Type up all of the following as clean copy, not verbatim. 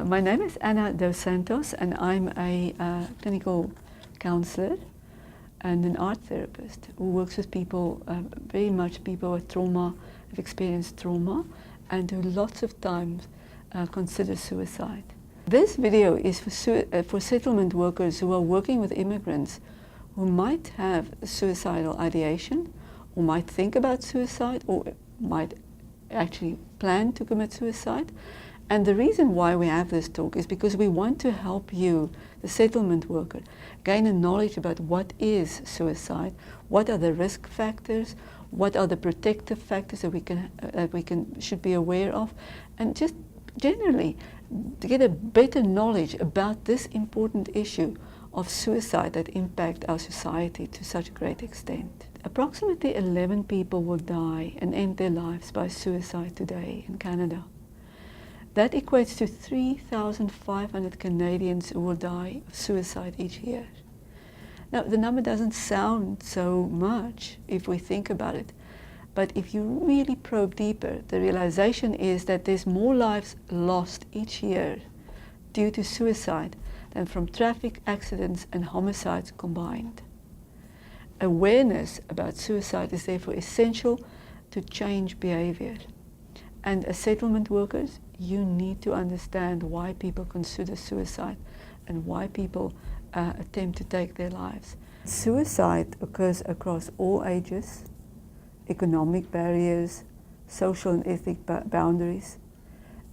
My name is Ana dos Santos, and I'm a clinical counselor and an art therapist who works with people, very much people with trauma, have experienced trauma, and who lots of times consider suicide. This video is for settlement workers who are working with immigrants who might have suicidal ideation, or might think about suicide, or might actually plan to commit suicide. And the reason why we have this talk is because we want to help you, the settlement worker, gain a knowledge about what is suicide, what are the risk factors, what are the protective factors that we should be aware of, and just generally to get a better knowledge about this important issue of suicide that impact our society to such a great extent. Approximately 11 people will die and end their lives by suicide today in Canada. That equates to 3,500 Canadians who will die of suicide each year. Now, the number doesn't sound so much if we think about it, but if you really probe deeper, the realization is that there's more lives lost each year due to suicide than from traffic accidents and homicides combined. Awareness about suicide is therefore essential to change behavior. And as settlement workers, you need to understand why people consider suicide and why people attempt to take their lives. Suicide occurs across all ages, economic barriers, social and ethnic boundaries.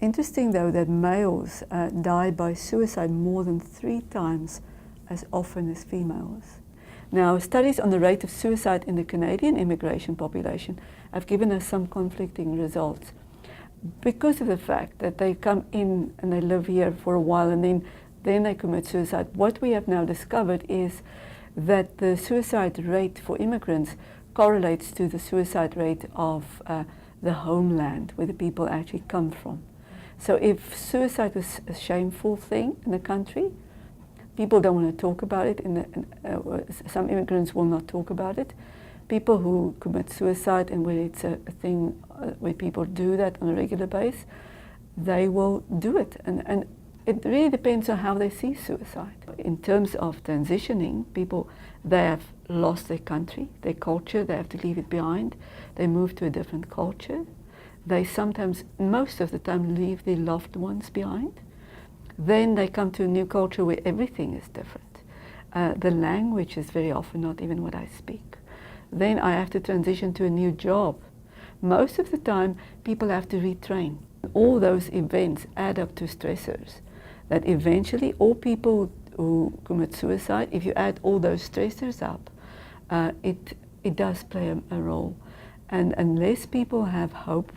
Interesting though that males die by suicide more than 3 times as often as females. Now, studies on the rate of suicide in the Canadian immigration population have given us some conflicting results, because of the fact that they come in and they live here for a while and then they commit suicide. What we have now discovered is that the suicide rate for immigrants correlates to the suicide rate of the homeland, where the people actually come from. So if suicide was a shameful thing in the country, people don't want to talk about it. Some immigrants will not talk about it. People who commit suicide, and where it's a thing where people do that on a regular basis, they will do it. And it really depends on how they see suicide. In terms of transitioning, people, they have lost their country, their culture, they have to leave it behind. They move to a different culture. They sometimes, most of the time, leave their loved ones behind. Then they come to a new culture where everything is different. The language is very often not even what I speak. Then I have to transition to a new job. Most of the time, people have to retrain. All those events add up to stressors that eventually all people who commit suicide, if you add all those stressors up, it does play a role. And unless people have hope,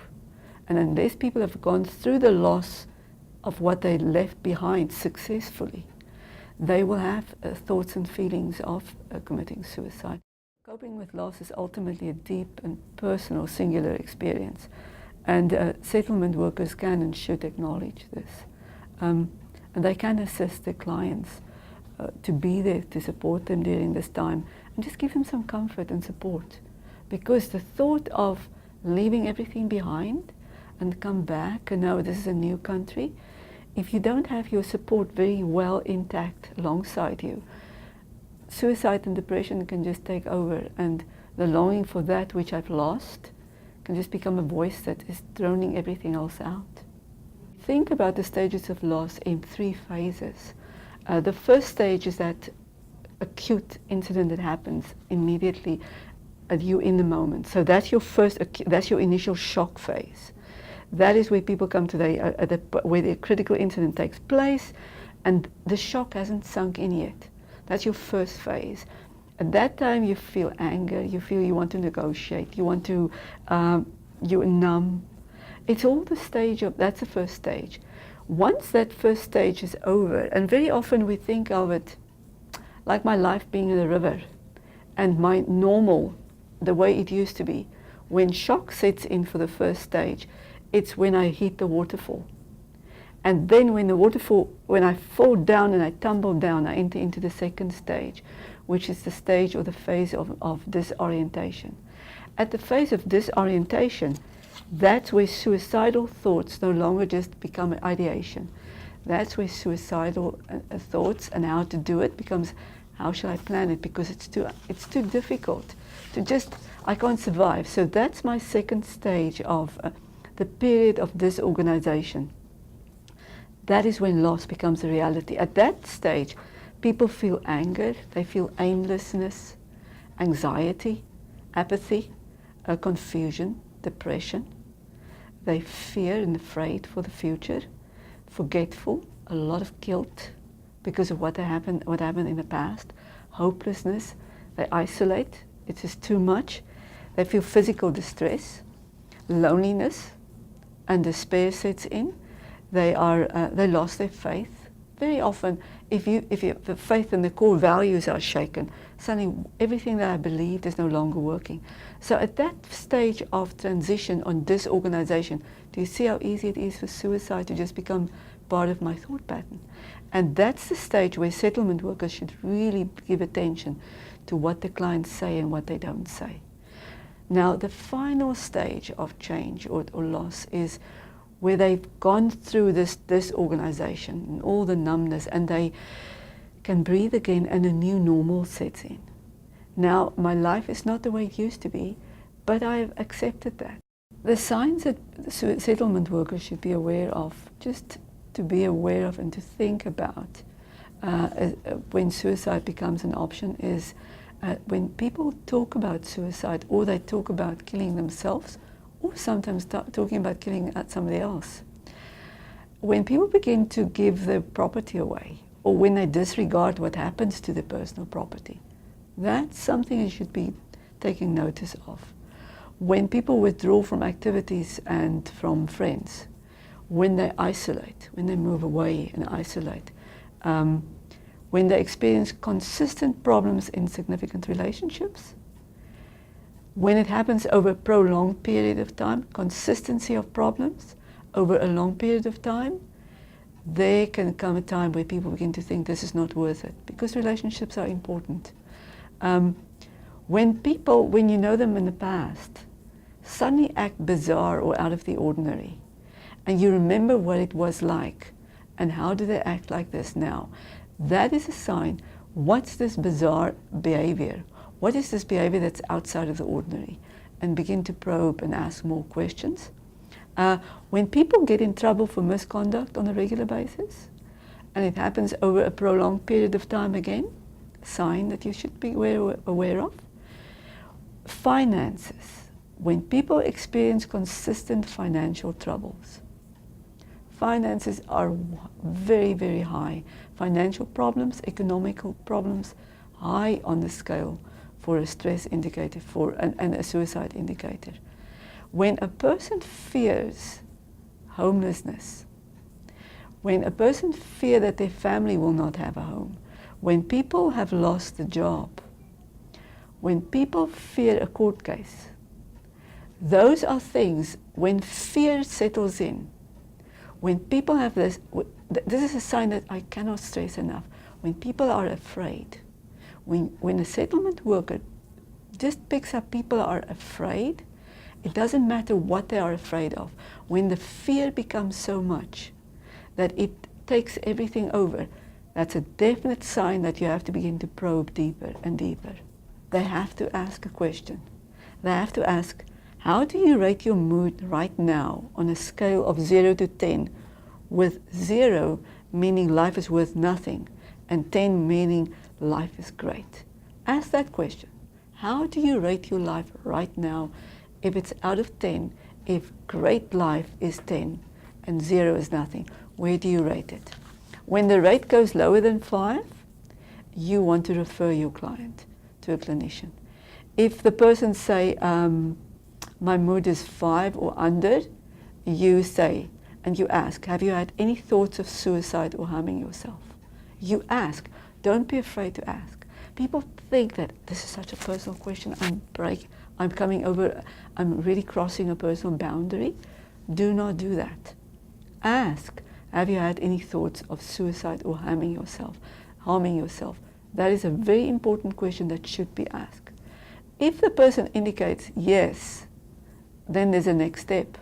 and unless people have gone through the loss of what they left behind successfully, they will have thoughts and feelings of committing suicide. Coping with loss is ultimately a deep and personal singular experience, and settlement workers can and should acknowledge this. And they can assist their clients to be there to support them during this time and just give them some comfort and support. Because the thought of leaving everything behind and come back and now this is a new country, if you don't have your support very well intact alongside you, suicide and depression can just take over, and the longing for that which I've lost can just become a voice that is droning everything else out. Think about the stages of loss in 3 phases. The first stage is that acute incident that happens immediately at you in the moment. So that's your that's your initial shock phase. That is where people come to where the critical incident takes place, and the shock hasn't sunk in yet. That's your first phase. At that time, you feel anger, you feel you want to negotiate, you want to, you're numb. It's all the stage of, that's the first stage. Once that first stage is over, and very often we think of it like my life being in a river, and my normal, the way it used to be. When shock sets in for the first stage, it's when I hit the waterfall. And then when I fall down and I tumble down, I enter into the second stage, which is the stage or the phase of disorientation. At the phase of disorientation, that's where suicidal thoughts no longer just become ideation. That's where suicidal thoughts and how to do it becomes, how shall I plan it? Because it's too difficult to just, I can't survive. So that's my second stage of the period of disorganization. That is when loss becomes a reality. At that stage, people feel anger, they feel aimlessness, anxiety, apathy, confusion, depression. They fear and afraid for the future, forgetful, a lot of guilt because of what happened in the past, hopelessness. They isolate, it is too much. They feel physical distress, loneliness, and despair sets in. They lost their faith. Very often, if the faith and the core values are shaken, suddenly everything that I believed is no longer working. So at that stage of transition on disorganization, do you see how easy it is for suicide to just become part of my thought pattern? And that's the stage where settlement workers should really give attention to what the clients say and what they don't say. Now, the final stage of change or loss is where they've gone through this disorganization and all the numbness, and they can breathe again and a new normal sets in. Now, my life is not the way it used to be, but I've accepted that. The signs that settlement workers should be aware of, just to be aware of and to think about when suicide becomes an option, is when people talk about suicide, or they talk about killing themselves, or sometimes talking about killing somebody else. When people begin to give their property away, or when they disregard what happens to their personal property, that's something you should be taking notice of. When people withdraw from activities and from friends, when they isolate, when they move away and isolate, when they experience consistent problems in significant relationships, when it happens over a prolonged period of time, consistency of problems over a long period of time, there can come a time where people begin to think this is not worth it, because relationships are important. When people, when you know them in the past, suddenly act bizarre or out of the ordinary, and you remember what it was like, and how do they act like this now, that is a sign, what's this bizarre behavior? What is this behavior that's outside of the ordinary? And begin to probe and ask more questions. When people get in trouble for misconduct on a regular basis, and it happens over a prolonged period of time again, sign that you should be aware of. Finances. When people experience consistent financial troubles. Finances are very, very high. Financial problems, economical problems, high on the scale for a stress indicator and a suicide indicator. When a person fears homelessness, when a person fears that their family will not have a home, when people have lost a job, when people fear a court case, those are things, when fear settles in, when people have this is a sign that I cannot stress enough. When people are afraid, when a settlement worker just picks up people are afraid, it doesn't matter what they are afraid of. When the fear becomes so much that it takes everything over, that's a definite sign that you have to begin to probe deeper and deeper. They have to ask a question. They have to ask, how do you rate your mood right now on a scale of 0 to 10, with 0 meaning life is worth nothing and 10 meaning life is great? Ask that question. How do you rate your life right now if it's out of 10, if great life is 10 and 0 is nothing? Where do you rate it? When the rate goes lower than 5, you want to refer your client to a clinician. If the person say, my mood is 5 or under, you say, and you ask, have you had any thoughts of suicide or harming yourself? You ask. Don't be afraid to ask. People think that this is such a personal question, I'm coming over, I'm really crossing a personal boundary. Do not do that. Ask, have you had any thoughts of suicide or harming yourself? That is a very important question that should be asked. If the person indicates yes, then there's a next step.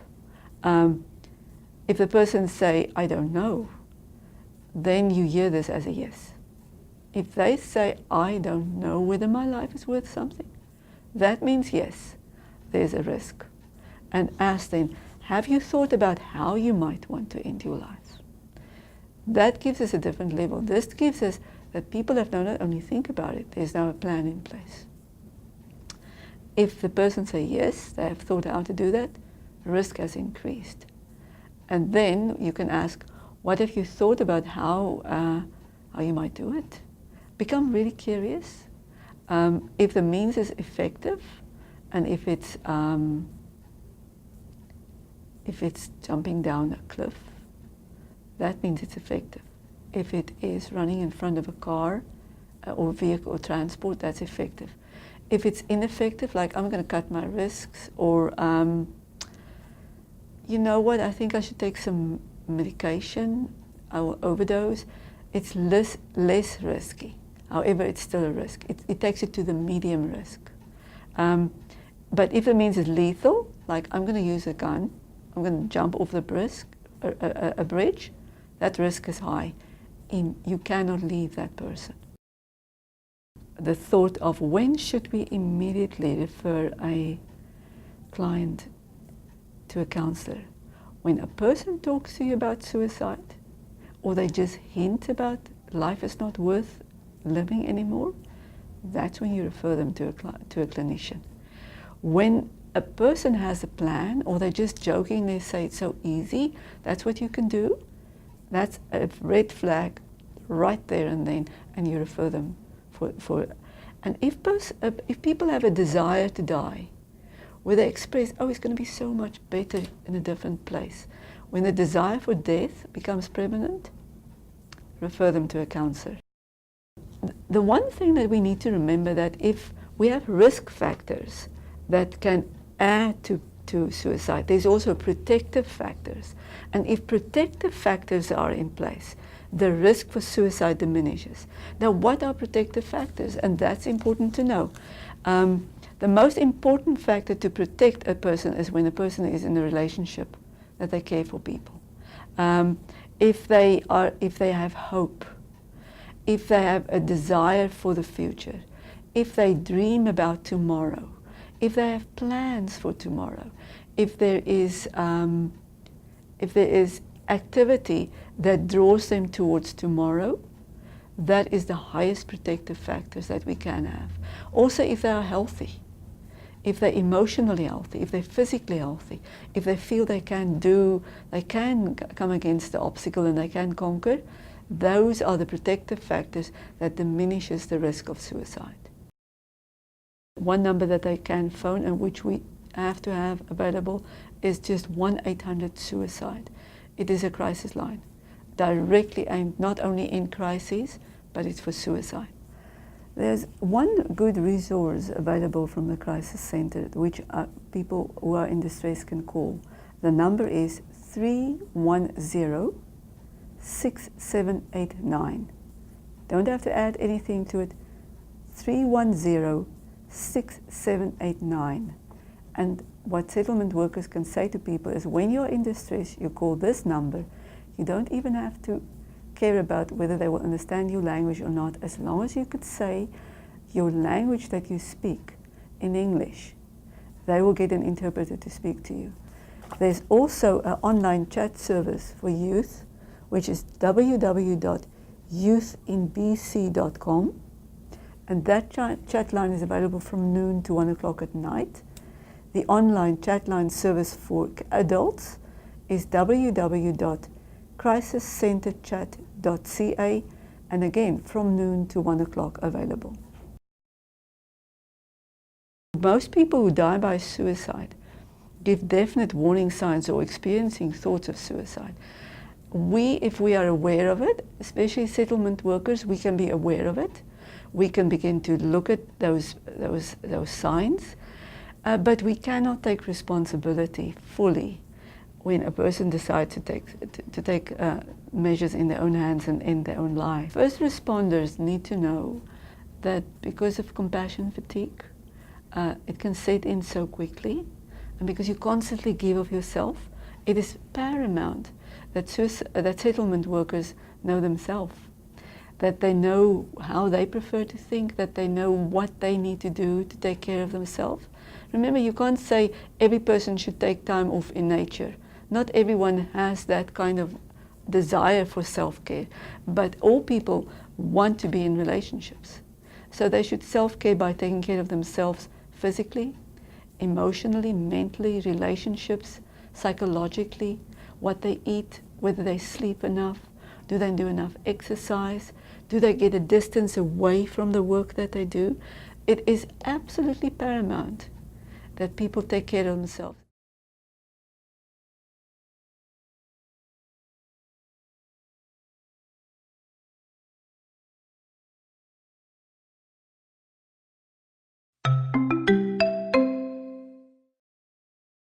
If the person say, I don't know, then you hear this as a yes. If they say, I don't know whether my life is worth something, that means yes, there's a risk. And ask them, have you thought about how you might want to end your life? That gives us a different level. This gives us that people have not only think about it, there's now a plan in place. If the person says yes, they have thought how to do that, risk has increased. And then you can ask, what have you thought about how you might do it? Become really curious. If the means is effective, and if it's jumping down a cliff, that means it's effective. If it is running in front of a car or vehicle or transport, that's effective. If it's ineffective, like I'm going to cut my risks, or you know what, I think I should take some medication, I will overdose, it's less risky. However, it's still a risk. It takes it to the medium risk. But if it means it's lethal, like I'm going to use a gun, I'm going to jump off the bridge, that risk is high. You cannot leave that person. The thought of when should we immediately refer a client to a counselor? When a person talks to you about suicide, or they just hint about life is not worth living anymore, that's when you refer them to a clinician. When a person has a plan, or they're just joking, they say it's so easy, that's what you can do, that's a red flag right there and then, and you refer them for and if people have a desire to die, where they express, oh, it's going to be so much better in a different place, when the desire for death becomes prevalent, refer them to a counselor. The one thing that we need to remember, that if we have risk factors that can add to suicide, there's also protective factors. And if protective factors are in place, the risk for suicide diminishes. Now, what are protective factors? And that's important to know. The most important factor to protect a person is when a person is in a relationship, that they care for people. If they have hope, if they have a desire for the future, if they dream about tomorrow, if they have plans for tomorrow, if there is activity that draws them towards tomorrow, that is the highest protective factors that we can have. Also, if they are healthy, if they're emotionally healthy, if they're physically healthy, if they feel they can come against the obstacle and they can conquer, those are the protective factors that diminishes the risk of suicide. One number that they can phone, and which we have to have available, is just 1-800-SUICIDE. It is a crisis line, directly aimed not only in crises, but it's for suicide. There's one good resource available from the crisis center, which people who are in distress can call. The number is 310-6789. Don't have to add anything to it. 310-6789. And what settlement workers can say to people is, when you're in distress, you call this number. You don't even have to care about whether they will understand your language or not, as long as you could say your language that you speak in English. They will get an interpreter to speak to you. There's also an online chat service for youth, which is www.youthinbc.com, and that chat line is available from noon to 1 o'clock at night. The online chat line service for adults is www.crisiscenterchat.ca, and again from noon to 1 o'clock available. Most people who die by suicide give definite warning signs or experiencing thoughts of suicide. If we are aware of it, especially settlement workers, we can be aware of it. We can begin to look at those signs, but we cannot take responsibility fully when a person decides to take measures in their own hands and end their own life. First responders need to know that because of compassion fatigue, it can set in so quickly, and because you constantly give of yourself, it is paramount that settlement workers know themselves, that they know how they prefer to think, that they know what they need to do to take care of themselves. Remember, you can't say every person should take time off in nature. Not everyone has that kind of desire for self-care, but all people want to be in relationships. So they should self-care by taking care of themselves physically, emotionally, mentally, relationships, psychologically, what they eat, whether they sleep enough, do they do enough exercise, do they get a distance away from the work that they do. It is absolutely paramount that people take care of themselves.